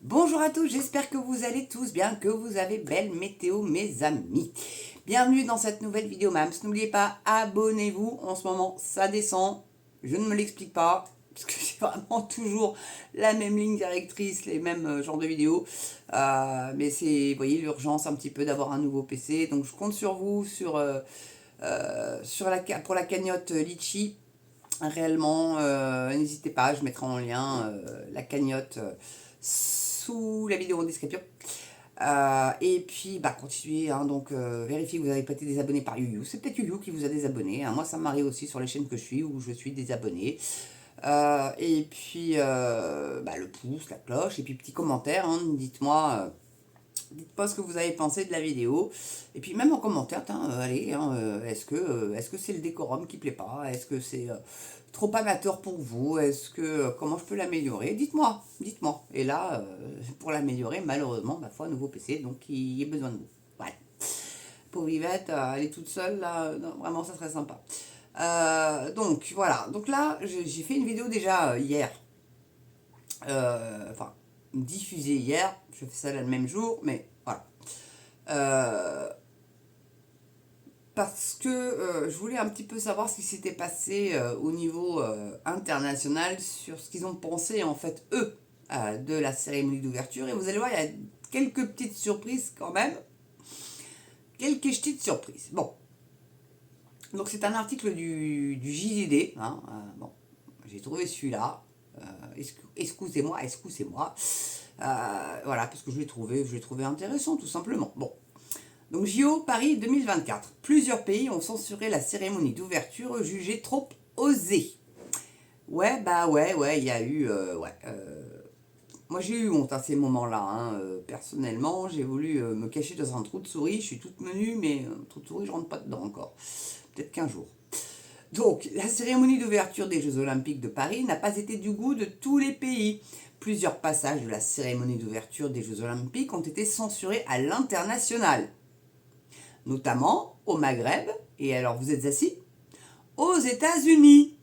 Bonjour à tous, j'espère que vous allez tous bien, que vous avez belle météo mes amis. Bienvenue dans cette nouvelle vidéo Mams. N'oubliez pas, abonnez-vous, en ce moment ça descend, je ne me l'explique pas, parce que c'est vraiment toujours la même ligne directrice, les mêmes genres de vidéos. Mais c'est, vous voyez, l'urgence un petit peu d'avoir un nouveau PC, donc je compte sur vous, pour la cagnotte Litchi. Réellement, n'hésitez pas, je mettrai en lien la cagnotte sous la vidéo en description. Et puis, continuez, hein, donc vérifiez que vous n'avez pas été désabonné par YouYou. C'est peut-être YouYou qui vous a désabonné, hein. Moi, ça m'arrive aussi sur les chaînes que je suis où je suis désabonné. Et puis, le pouce, la cloche, et puis petit commentaire, hein, dites-moi ce que vous avez pensé de la vidéo. Et puis même en commentaire, allez, hein, est-ce que c'est le décorum qui plaît pas? Est-ce que c'est trop amateur pour vous? Est-ce que comment je peux l'améliorer? Dites-moi, dites-moi. Et là, pour l'améliorer, malheureusement, ma foi, un nouveau PC, donc il y a besoin de vous. Ouais. Pour Vivette, elle est toute seule, là, non, vraiment, ça serait sympa. Donc voilà, donc là, j'ai fait une vidéo déjà hier. Enfin, diffusée hier, je fais ça là le même jour, mais voilà. Euh, Parce que je voulais un petit peu savoir ce qui s'était passé au niveau international sur ce qu'ils ont pensé en fait eux de la cérémonie d'ouverture. Et vous allez voir, il y a quelques petites surprises quand même. Quelques petites surprises. Bon, donc c'est un article du JDD. Hein, bon, j'ai trouvé celui-là. Excusez-moi, excusez-moi. Voilà, parce que je l'ai trouvé intéressant tout simplement. Bon, donc JO Paris 2024. Plusieurs pays ont censuré la cérémonie d'ouverture jugée trop osée. Ouais, ouais, il y a eu... moi j'ai eu honte à ces moments-là, hein. Personnellement, j'ai voulu me cacher dans un trou de souris. Je suis toute menue, mais un trou de souris, je rentre pas dedans encore. Peut-être qu'un jour. Donc, la cérémonie d'ouverture des Jeux Olympiques de Paris n'a pas été du goût de tous les pays. Plusieurs passages de la cérémonie d'ouverture des Jeux Olympiques ont été censurés à l'international, notamment au Maghreb, et alors vous êtes assis, aux États-Unis.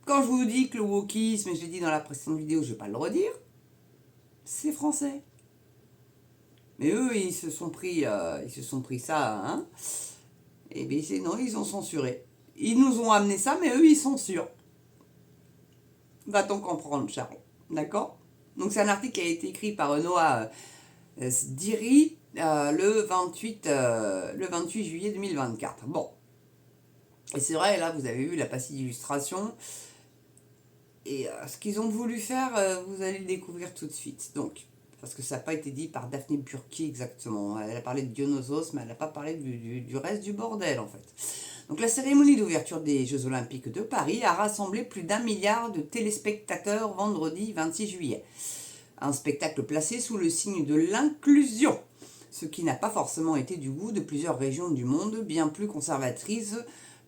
Quand je vous dis que le wokisme, et je l'ai dit dans la précédente vidéo, je ne vais pas le redire, c'est français. Mais eux, ils se sont pris ça, hein. Et bien non, ils ont censuré. Ils nous ont amené ça, mais eux, ils censurent. Va-t-on comprendre, Charles? D'accord. Donc c'est un article qui a été écrit par Noah Diri le 28 juillet 2024. Bon. Et c'est vrai, là, vous avez vu la passée d'illustration. Et ce qu'ils ont voulu faire, vous allez le découvrir tout de suite. Donc, parce que ça n'a pas été dit par Daphné Burki exactement. Elle a parlé de Dionysos, mais elle n'a pas parlé du reste du bordel, en fait. Donc, la cérémonie d'ouverture des Jeux Olympiques de Paris a rassemblé plus d'1 milliard de téléspectateurs vendredi 26 juillet. Un spectacle placé sous le signe de l'inclusion, ce qui n'a pas forcément été du goût de plusieurs régions du monde bien plus conservatrices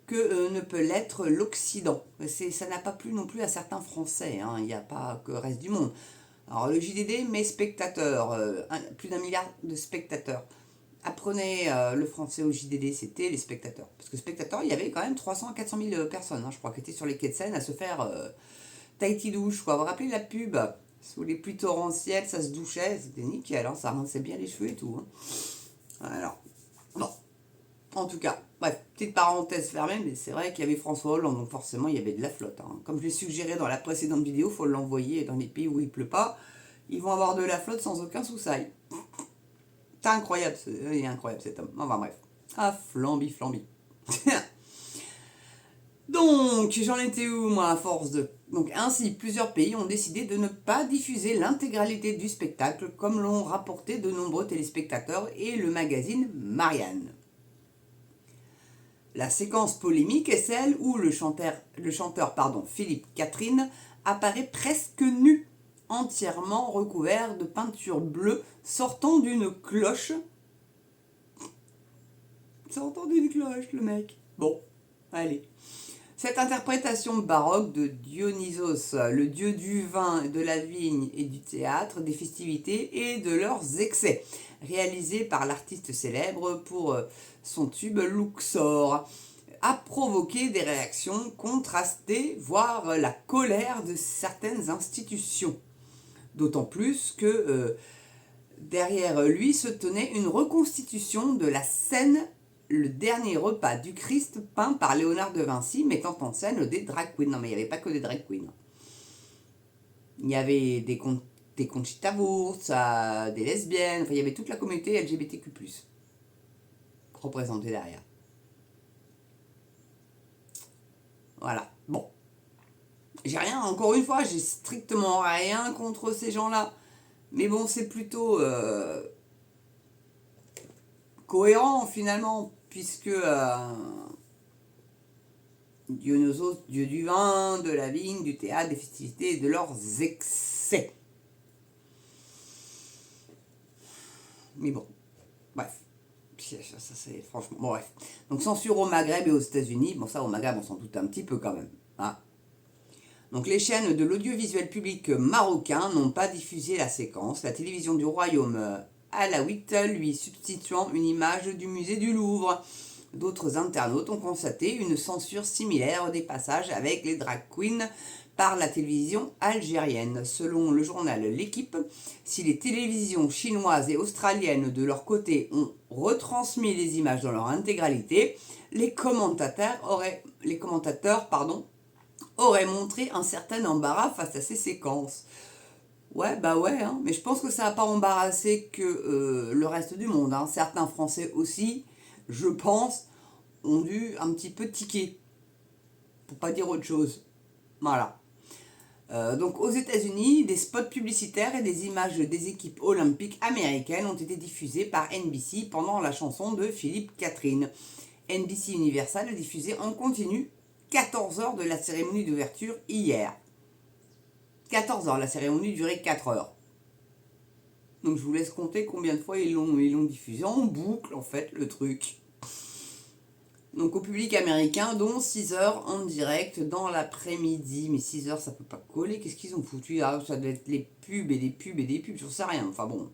que ne peut l'être l'Occident. Ça n'a pas plu non plus à certains Français, hein. Il n'y a pas que le reste du monde. Alors le JDD, mes spectateurs, plus d'1 milliard de spectateurs. Apprenez le français au JDD, c'était les spectateurs. Parce que spectateurs, il y avait quand même 300 à 400 000 personnes, hein, je crois, qui étaient sur les quais de Seine à se faire Tahiti douche, quoi. Vous vous rappelez la pub? Sous les pluies torrentielles, ça se douchait, c'était nickel, hein, ça rinçait bien les cheveux et tout, hein. Alors, bon, en tout cas, bref, petite parenthèse fermée, mais c'est vrai qu'il y avait François Hollande, donc forcément il y avait de la flotte, hein. Comme je l'ai suggéré dans la précédente vidéo, il faut l'envoyer dans les pays où il pleut pas, ils vont avoir de la flotte sans aucun souci. C'est incroyable, il est incroyable cet homme. Enfin bref, ah flambi flambi. Donc, j'en étais où, moi, à force de... Donc, ainsi, plusieurs pays ont décidé de ne pas diffuser l'intégralité du spectacle, comme l'ont rapporté de nombreux téléspectateurs et le magazine Marianne. La séquence polémique est celle où le chanteur Philippe Catherine apparaît presque nu, entièrement recouvert de peinture bleue, sortant d'une cloche. Sortant d'une cloche, le mec. Bon, allez. Cette interprétation baroque de Dionysos, le dieu du vin, de la vigne et du théâtre, des festivités et de leurs excès, réalisée par l'artiste célèbre pour son tube Luxor, a provoqué des réactions contrastées, voire la colère de certaines institutions. D'autant plus que derrière lui se tenait une reconstitution de la scène Le dernier repas du Christ peint par Léonard de Vinci, mettant en scène des drag queens. Non mais il n'y avait pas que des drag queens. Il y avait des Conchita Wurst, des lesbiennes, enfin il y avait toute la communauté LGBTQ+, représentée derrière. Voilà, bon. J'ai rien, encore une fois, j'ai strictement rien contre ces gens-là. Mais bon, c'est plutôt cohérent finalement, puisque Dionysos, dieu du vin, de la vigne, du théâtre, des festivités et de leurs excès. Mais bon, bref. Ça c'est franchement. Bon, bref. Donc censure au Maghreb et aux États-Unis. Bon, ça au Maghreb, on s'en doute un petit peu quand même. Hein. Donc les chaînes de l'audiovisuel public marocain n'ont pas diffusé la séquence. La télévision du royaume alaouite lui substituant une image du musée du Louvre. D'autres internautes ont constaté une censure similaire des passages avec les drag queens par la télévision algérienne. Selon le journal L'Équipe, si les télévisions chinoises et australiennes de leur côté ont retransmis les images dans leur intégralité, les commentateurs auraient montré un certain embarras face à ces séquences. Ouais, bah ouais, hein, mais je pense que ça n'a pas embarrassé que le reste du monde. Hein. Certains Français aussi, je pense, ont dû un petit peu tiquer, pour pas dire autre chose. Voilà. Donc aux États-Unis, des spots publicitaires et des images des équipes olympiques américaines ont été diffusés par NBC pendant la chanson de Philippe Catherine. NBC Universal a diffusé en continu 14 heures de la cérémonie d'ouverture hier. 14 heures, la cérémonie durait 4 heures. Donc je vous laisse compter combien de fois ils l'ont diffusé en boucle en fait le truc. Donc au public américain, dont 6 heures en direct dans l'après-midi. Mais 6 heures, ça peut pas coller. Qu'est-ce qu'ils ont foutu? Ah, ça doit être les pubs et des pubs et des pubs, j'en sais rien. Enfin bon,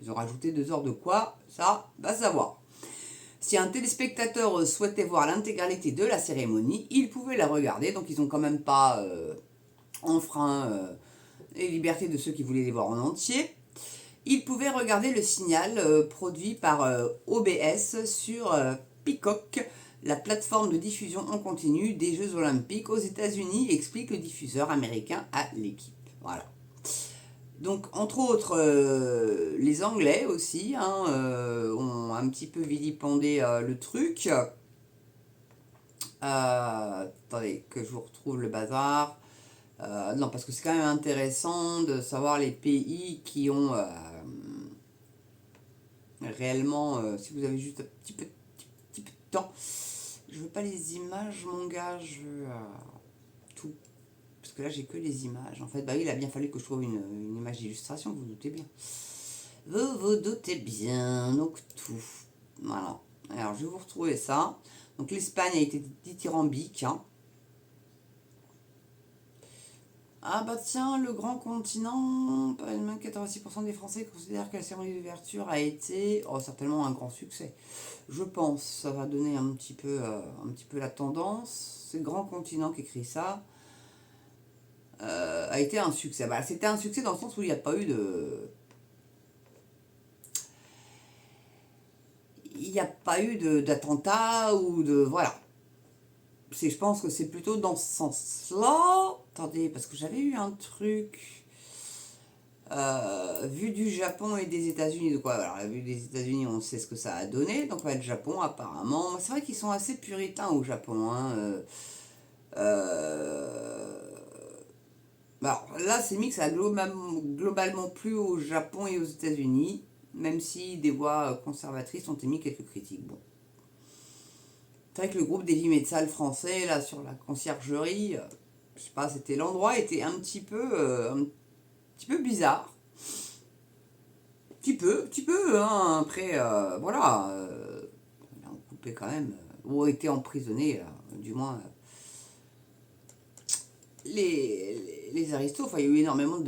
ils ont rajouté 2 heures de quoi? Ça, va savoir. Si un téléspectateur souhaitait voir l'intégralité de la cérémonie, il pouvait la regarder. Donc ils n'ont quand même pas enfreint les libertés de ceux qui voulaient les voir en entier. Il pouvait regarder le signal produit par OBS sur Peacock, la plateforme de diffusion en continu des Jeux Olympiques aux États-Unis, explique le diffuseur américain à L'Équipe. Voilà. Donc, entre autres, les Anglais aussi ont un petit peu vilipendé le truc. Attendez, que je vous retrouve le bazar. Non, parce que c'est quand même intéressant de savoir les pays qui ont réellement, si vous avez juste un petit peu de temps. Je veux pas les images, mon gars, je veux tout. Parce que là, j'ai que les images. En fait, bah oui, il a bien fallu que je trouve une image d'illustration, vous vous doutez bien. Vous vous doutez bien, donc tout. Voilà. Alors, je vais vous retrouver ça. Donc, l'Espagne a été dithyrambique, hein. Ah bah tiens, le grand continent, même 86% des Français considèrent que la cérémonie d'ouverture a été certainement un grand succès. Je pense, ça va donner un petit peu la tendance. C'est le grand continent qui écrit ça. A été un succès. Bah, c'était un succès dans le sens où il n'y a pas eu d'attentat ou de... Voilà. Je pense que c'est plutôt dans ce sens-là. Attendez, parce que j'avais eu un truc vu du Japon et des États-Unis. De quoi? Alors, vu des États-Unis, on sait ce que ça a donné. Donc, le Japon, apparemment, c'est vrai qu'ils sont assez puritains au Japon. Hein. Alors, là, c'est mis que ça a globalement plu au Japon et aux États-Unis, même si des voix conservatrices ont émis quelques critiques. Bon. C'est vrai que le groupe des Metal français, là, sur la conciergerie, je sais pas, l'endroit était un petit peu bizarre. Petit peu, hein, après, voilà, ils ont coupé quand même, ou été emprisonnés, du moins, les aristos, enfin, il y a eu énormément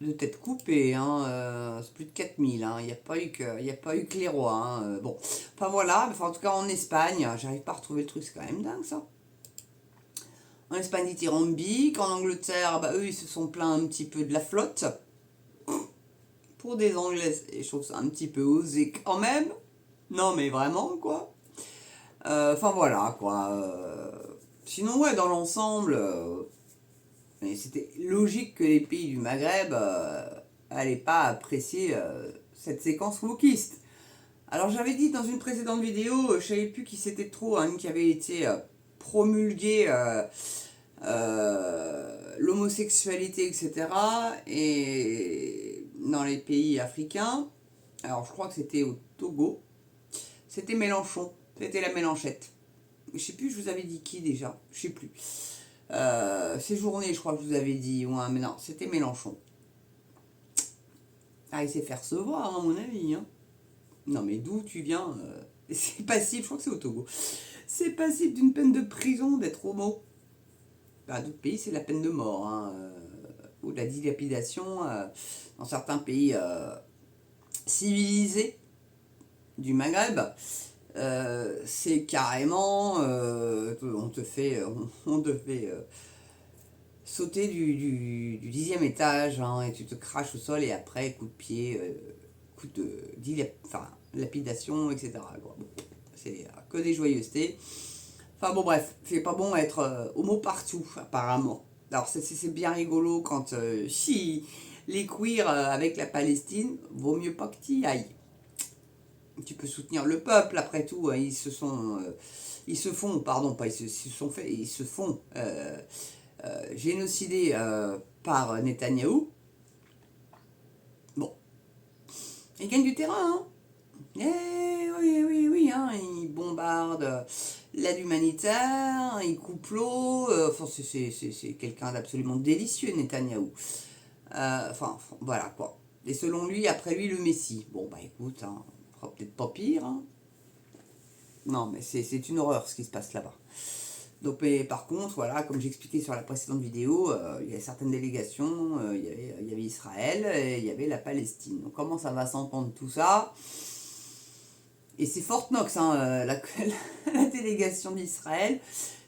de têtes coupées, hein, c'est plus de 4000, hein, il n'y a pas eu que les rois, hein, bon, enfin voilà, enfin, en tout cas en Espagne, j'arrive pas à retrouver le truc, c'est quand même dingue ça. En Espagne, dithyrambique, en Angleterre, bah, eux, ils se sont plaints un petit peu de la flotte. Pour des Anglais, je trouve ça un petit peu osé quand même. Non, mais vraiment, quoi. Enfin, voilà, quoi. Sinon, ouais, dans l'ensemble, c'était logique que les pays du Maghreb n'allaient pas apprécier cette séquence wokiste. Alors, j'avais dit dans une précédente vidéo, je savais plus qui c'était trop, hein, qui avait été promulgué l'homosexualité, etc. Et dans les pays africains, alors je crois que c'était au Togo, c'était Mélenchon, c'était la Mélenchette. Je sais plus, je vous avais dit qui déjà, je sais plus. Séjourné, je crois que je vous avais dit, ouais, mais non, c'était Mélenchon. Ah, il s'est fait recevoir, à mon avis. Hein. Non, mais d'où tu viens c'est passible, je crois que c'est au Togo. C'est passible d'une peine de prison d'être homo. Bah, d'autres pays, c'est la peine de mort, hein, ou de la dilapidation. Dans certains pays civilisés du Maghreb, c'est carrément, on te fait sauter du 10e étage, hein, et tu te craches au sol et après coup de pied, coup de enfin, lapidation, etc. Quoi. Bon, c'est que des joyeusetés. Enfin bon bref, c'est pas bon être homo partout apparemment. Alors c'est bien rigolo quand si les queers avec la Palestine, vaut mieux pas que tu y ailles. Tu peux soutenir le peuple après tout, hein, ils se font, pardon, pas ils se sont fait, ils se font génocidés par Netanyahou. Bon, ils gagnent du terrain, hein. Eh oui, oui, oui, hein, ils bombardent l'aide humanitaire, ils coupent l'eau, enfin c'est quelqu'un d'absolument délicieux, Netanyahou. Enfin, voilà quoi. Et selon lui, après lui, le Messie. Bon, bah écoute, hein, on fera peut-être pas pire. Hein. Non, mais c'est une horreur ce qui se passe là-bas. Donc, mais par contre, voilà, comme j'expliquais sur la précédente vidéo, il y avait certaines délégations, il y avait Israël et il y avait la Palestine. Donc comment ça va s'entendre tout ça? Et c'est Fort Knox, hein, la délégation d'Israël.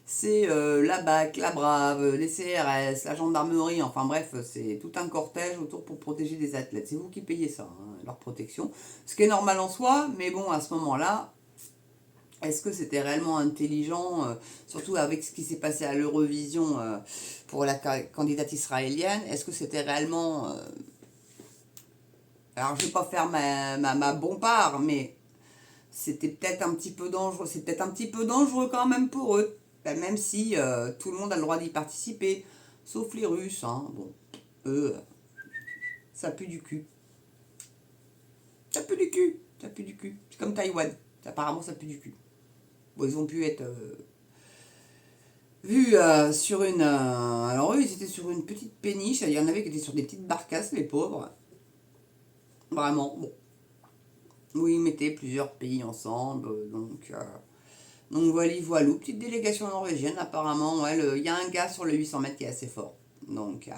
C'est la BAC, la Brave, les CRS, la gendarmerie, enfin bref, c'est tout un cortège autour pour protéger des athlètes. C'est vous qui payez ça, hein, leur protection. Ce qui est normal en soi, mais bon, à ce moment-là, est-ce que c'était réellement intelligent, surtout avec ce qui s'est passé à l'Eurovision pour la candidate israélienne, est-ce que c'était réellement... alors je ne vais pas faire ma bompard, mais c'était peut-être un petit peu dangereux. C'est peut-être un petit peu dangereux quand même pour eux. Ben, même si tout le monde a le droit d'y participer, sauf les Russes. Hein. Bon, eux, ça pue du cul. Ça pue du cul. Ça pue du cul. C'est comme Taïwan. Apparemment, ça pue du cul. Bon, ils ont pu être vus sur une... alors eux, ils étaient sur une petite péniche. Il y en avait qui étaient sur des petites barcasses, les pauvres. Vraiment, bon. Où ils mettaient plusieurs pays ensemble. Donc voilà, petite délégation norvégienne apparemment. Ouais, il y a un gars sur le 800 mètres qui est assez fort. Donc,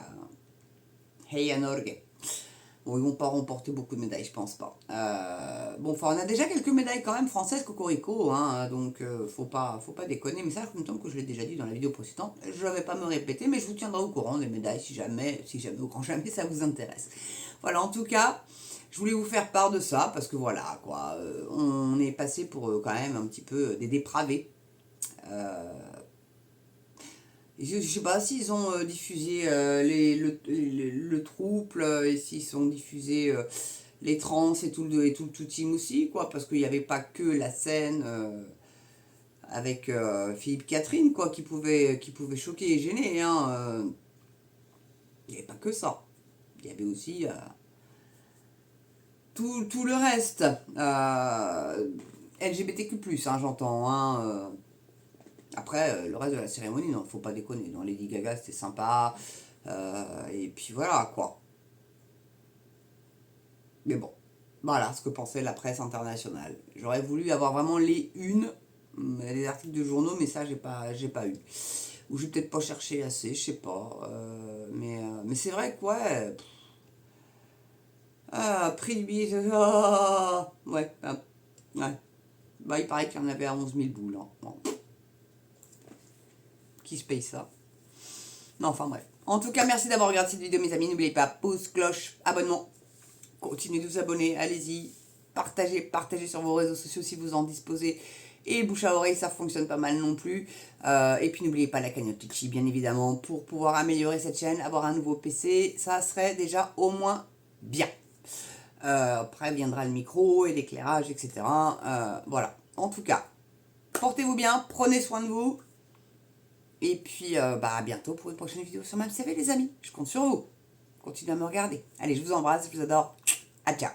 Heia Norge. Bon, ils vont pas remporter beaucoup de médailles, je pense pas. Bon, enfin, on a déjà quelques médailles quand même françaises, cocorico, hein, donc faut pas déconner. Mais ça, je me semble que je l'ai déjà dit dans la vidéo précédente. Je ne vais pas me répéter, mais je vous tiendrai au courant des médailles si jamais, au grand jamais ça vous intéresse. Voilà, en tout cas, je voulais vous faire part de ça parce que voilà, quoi, on est passé pour quand même un petit peu des dépravés. Je ne sais pas s'ils ont diffusé le trouble et s'ils ont diffusé les trans et tout le team aussi, quoi, parce qu'il n'y avait pas que la scène avec Philippe Catherine, quoi, qui pouvait choquer et gêner. Hein, il n'y avait pas que ça. Il y avait aussi tout le reste. LGBTQ+, hein, j'entends. Hein, après, le reste de la cérémonie, non, faut pas déconner. Dans Lady Gaga, c'était sympa. Et puis voilà, quoi. Mais bon, voilà ce que pensait la presse internationale. J'aurais voulu avoir vraiment les unes, les articles de journaux, mais ça, j'ai pas eu. Ou j'ai peut-être pas cherché assez, je sais pas. Mais c'est vrai que, ouais, Ah, prix du billet. Ah, ouais, ouais. Bah, il paraît qu'il y en avait à 11 000 boules. Hein. Bon. Qui se paye ça? Non, enfin bref. En tout cas, merci d'avoir regardé cette vidéo, mes amis. N'oubliez pas, pouce, cloche, abonnement. Continuez de vous abonner, allez-y. Partagez sur vos réseaux sociaux si vous en disposez. Et bouche à oreille, ça fonctionne pas mal non plus. Et puis n'oubliez pas la cagnotte Litchi, bien évidemment, pour pouvoir améliorer cette chaîne, avoir un nouveau PC, ça serait déjà au moins bien. Après viendra le micro et l'éclairage, etc. Voilà. En tout cas, portez-vous bien, prenez soin de vous. Et puis, bah, à bientôt pour une prochaine vidéo sur MamCV, les amis. Je compte sur vous. Continuez à me regarder. Allez, je vous embrasse, je vous adore. À ciao.